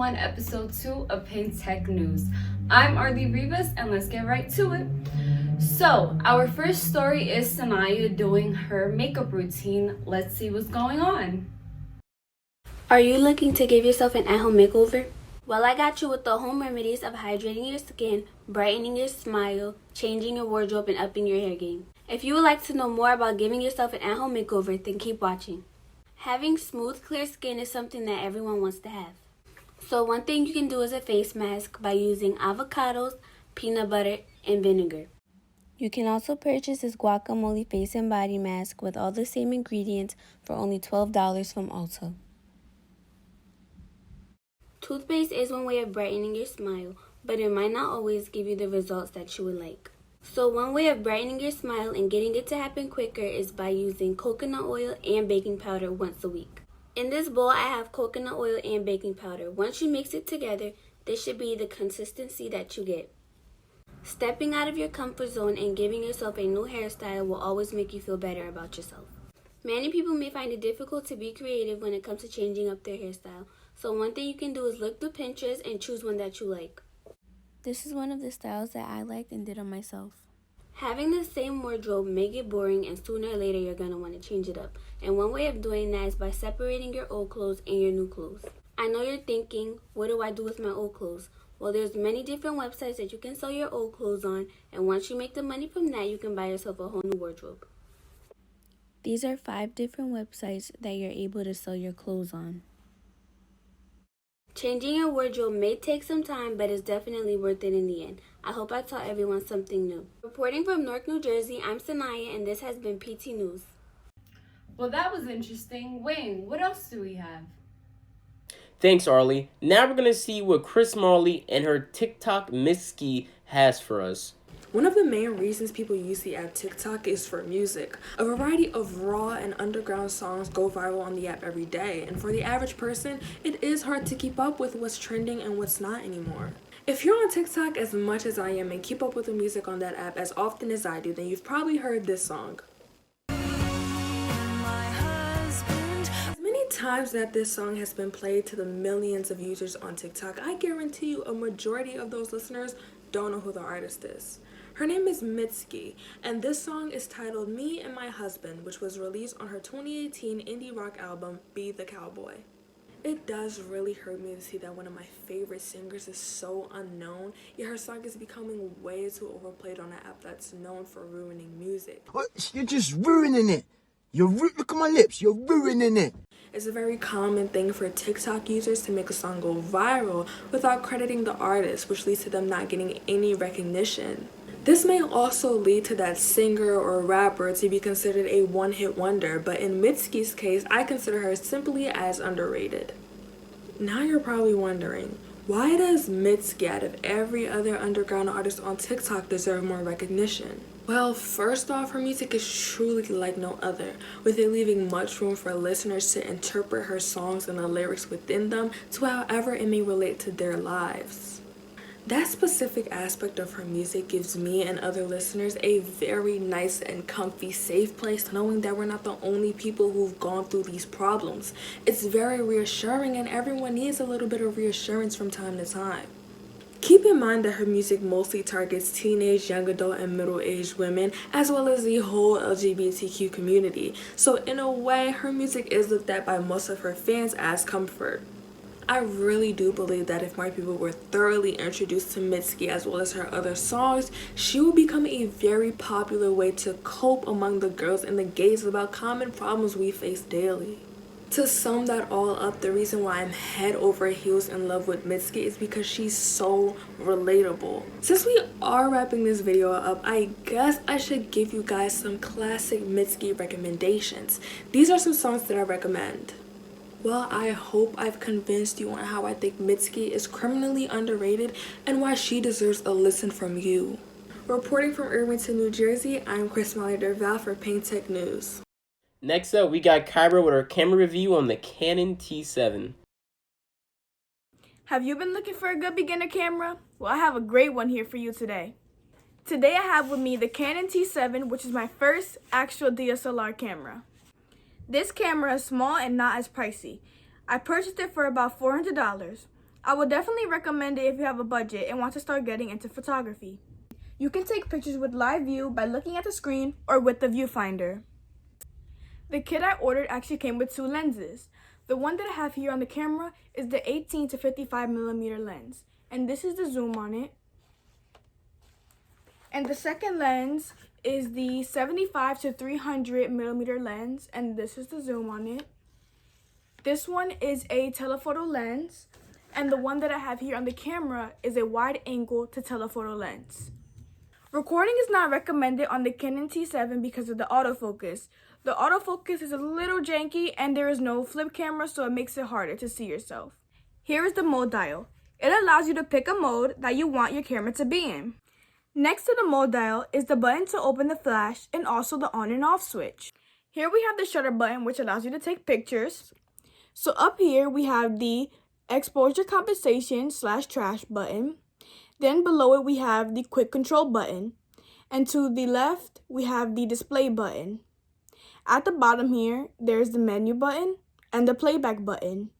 1, episode 2 of Payne Tech News. I'm Arlie Rivas, and let's get right to it. So, our first story is Sanaya doing her makeup routine. Let's see what's going on. Are you looking to give yourself an at-home makeover? Well, I got you with the home remedies of hydrating your skin, brightening your smile, changing your wardrobe, and upping your hair game. If you would like to know more about giving yourself an at-home makeover, then keep watching. Having smooth, clear skin is something that everyone wants to have. So one thing you can do is a face mask by using avocados, peanut butter, and vinegar. You can also purchase this guacamole face and body mask with all the same ingredients for only $12 from Ulta. Toothpaste is one way of brightening your smile, but it might not always give you the results that you would like. So one way of brightening your smile and getting it to happen quicker is by using coconut oil and baking powder once a week. In this bowl, I have coconut oil and baking powder. Once you mix it together, this should be the consistency that you get. Stepping out of your comfort zone and giving yourself a new hairstyle will always make you feel better about yourself. Many people may find it difficult to be creative when it comes to changing up their hairstyle. So one thing you can do is look through Pinterest and choose one that you like. This is one of the styles that I liked and did on myself. Having the same wardrobe may get boring, and sooner or later you're going to want to change it up. And one way of doing that is by separating your old clothes and your new clothes. I know you're thinking, what do I do with my old clothes? Well, there's many different websites that you can sell your old clothes on, and once you make the money from that, you can buy yourself a whole new wardrobe. These are 5 different websites that you're able to sell your clothes on. Changing your wardrobe may take some time, but it's definitely worth it in the end. I hope I taught everyone something new. Reporting from Newark, New Jersey, I'm Sanaya, and this has been PT News. Well, that was interesting. Wayne, what else do we have? Thanks, Arlie. Now we're going to see what Chris Marley and her TikTok Mitski has for us. One of the main reasons people use the app TikTok is for music. A variety of raw and underground songs go viral on the app every day, and for the average person, it is hard to keep up with what's trending and what's not anymore. If you're on TikTok as much as I am and keep up with the music on that app as often as I do, then you've probably heard this song. As many times that this song has been played to the millions of users on TikTok, I guarantee you a majority of those listeners don't know who the artist is. Her name is Mitski, and this song is titled Me and My Husband, which was released on her 2018 indie rock album, Be the Cowboy. It does really hurt me to see that one of my favorite singers is so unknown, yet her song is becoming way too overplayed on an app that's known for ruining music. What? You're just ruining it. Look at my lips, you're ruining it. It's a very common thing for TikTok users to make a song go viral without crediting the artist, which leads to them not getting any recognition. This may also lead to that singer or rapper to be considered a one-hit wonder, but in Mitski's case, I consider her simply as underrated. Now you're probably wondering, why does Mitski, out of every other underground artist on TikTok, deserve more recognition? Well, first off, her music is truly like no other, with it leaving much room for listeners to interpret her songs and the lyrics within them to however it may relate to their lives. That specific aspect of her music gives me and other listeners a very nice and comfy, safe place, knowing that we're not the only people who've gone through these problems. It's very reassuring, and everyone needs a little bit of reassurance from time to time. Keep in mind that her music mostly targets teenage, young adult, and middle-aged women, as well as the whole LGBTQ community. So in a way, her music is looked at by most of her fans as comfort. I really do believe that if more people were thoroughly introduced to Mitski as well as her other songs, she will become a very popular way to cope among the girls and the gays about common problems we face daily. To sum that all up, the reason why I'm head over heels in love with Mitski is because she's so relatable. Since we are wrapping this video up, I guess I should give you guys some classic Mitski recommendations. These are some songs that I recommend. Well, I hope I've convinced you on how I think Mitski is criminally underrated and why she deserves a listen from you. Reporting from Irvington, New Jersey, I'm Chris Derval for Payne Tech News. Next up, we got Kyra with her camera review on the Canon T7. Have you been looking for a good beginner camera? Well, I have a great one here for you today. Today I have with me the Canon T7, which is my first actual DSLR camera. This camera is small and not as pricey. I purchased it for about $400. I would definitely recommend it if you have a budget and want to start getting into photography. You can take pictures with live view by looking at the screen or with the viewfinder. The kit I ordered actually came with 2 lenses. The one that I have here on the camera is the 18 to 55 millimeter lens, and this is the zoom on it. And the second lens is the 75 to 300 millimeter lens, and this is the zoom on it. This one is a telephoto lens, and the one that I have here on the camera is a wide angle to telephoto lens. Recording is not recommended on the Canon T7 because of the autofocus. The autofocus is a little janky and there is no flip camera, so it makes it harder to see yourself. Here is the mode dial. It allows you to pick a mode that you want your camera to be in. Next to the mode dial is the button to open the flash and also the on and off switch. Here we have the shutter button, which allows you to take pictures. So up here we have the exposure compensation / trash button. Then below it we have the quick control button. And to the left we have the display button. At the bottom here, there's the menu button and the playback button.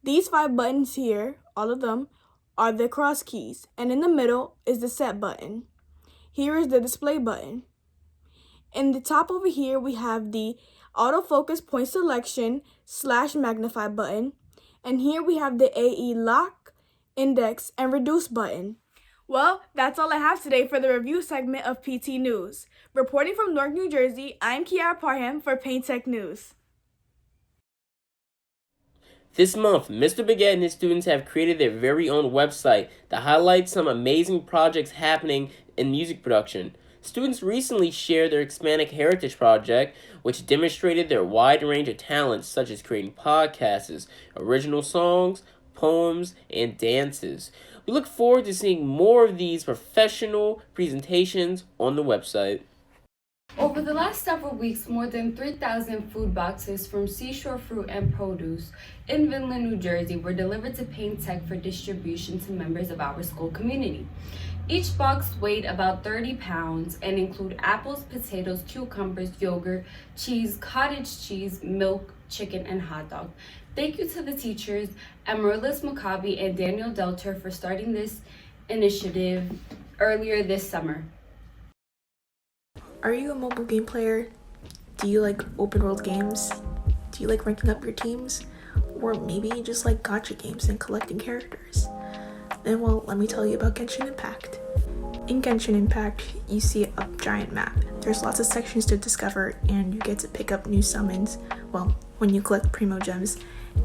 These 5 buttons here, all of them, are the cross keys, and in the middle is the set button. Here is the display button. In the top over here, we have the autofocus point selection / magnify button, and here we have the AE lock, index, and reduce button. Well, that's all I have today for the review segment of PT News. Reporting from Newark, New Jersey, I'm Kiara Parham for Payne Tech News. This month, Mr. Baguette and his students have created their very own website that highlights some amazing projects happening in music production. Students recently shared their Hispanic Heritage Project, which demonstrated their wide range of talents such as creating podcasts, original songs, poems, and dances. We look forward to seeing more of these professional presentations on the website. Over the last several weeks, more than 3,000 food boxes from seashore fruit and produce in Vinland, New Jersey were delivered to Payne Tech for distribution to members of our school community. Each box weighed about 30 pounds and include apples, potatoes, cucumbers, yogurt, cheese, cottage cheese, milk, chicken, and hot dog. Thank you to the teachers, Amaryllis Maccabi and Daniel Delter, for starting this initiative earlier this summer. Are you a mobile game player? Do you like open world games? Do you like ranking up your teams? Or maybe you just like gacha games and collecting characters? Then well, let me tell you about Genshin Impact. In Genshin Impact, you see a giant map. There's lots of sections to discover and you get to pick up new summons, well, when you collect Primo Gems,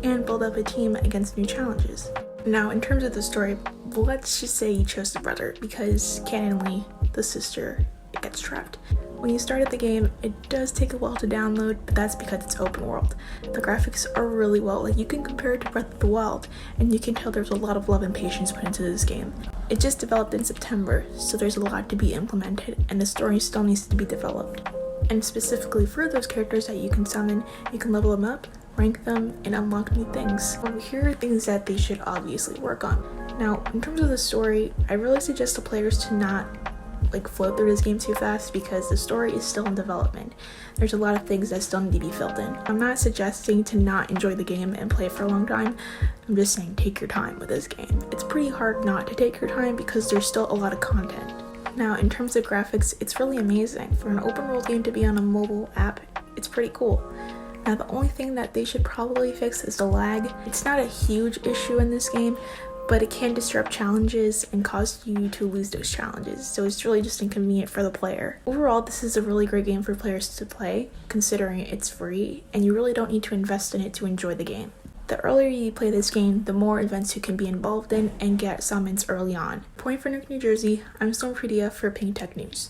and build up a team against new challenges. Now, in terms of the story, let's just say you chose the brother because canonly, the sister gets trapped. When you started the game, it does take a while to download, but that's because it's open world. The graphics are really well, like you can compare it to Breath of the Wild, and you can tell there's a lot of love and patience put into this game. It just developed in September, so there's a lot to be implemented, and the story still needs to be developed. And specifically for those characters that you can summon, you can level them up, rank them, and unlock new things. Here are things that they should obviously work on. Now, in terms of the story, I really suggest the players to not float through this game too fast because the story is still in development. There's a lot of things that still need to be filled in. I'm not suggesting to not enjoy the game and play it for a long time. I'm just saying take your time with this game. It's pretty hard not to take your time because there's still a lot of content. Now, in terms of graphics, it's really amazing. For an open world game to be on a mobile app, it's pretty cool. Now, the only thing that they should probably fix is the lag. It's not a huge issue in this game, but it can disrupt challenges and cause you to lose those challenges, so it's really just inconvenient for the player. Overall, this is a really great game for players to play, considering it's free, and you really don't need to invest in it to enjoy the game. The earlier you play this game, the more events you can be involved in and get summons early on. Point for Newark, New Jersey, I'm Storm Pridia for Payne Tech News.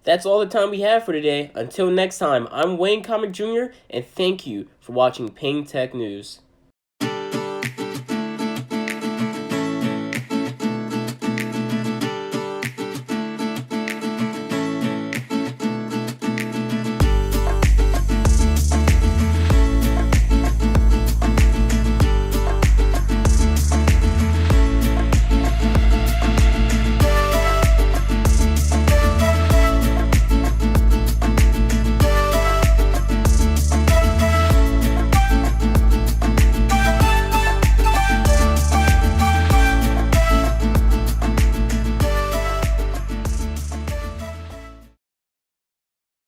That's all the time we have for today. Until next time, I'm Wayne Comic Jr., and thank you for watching Payne Tech News.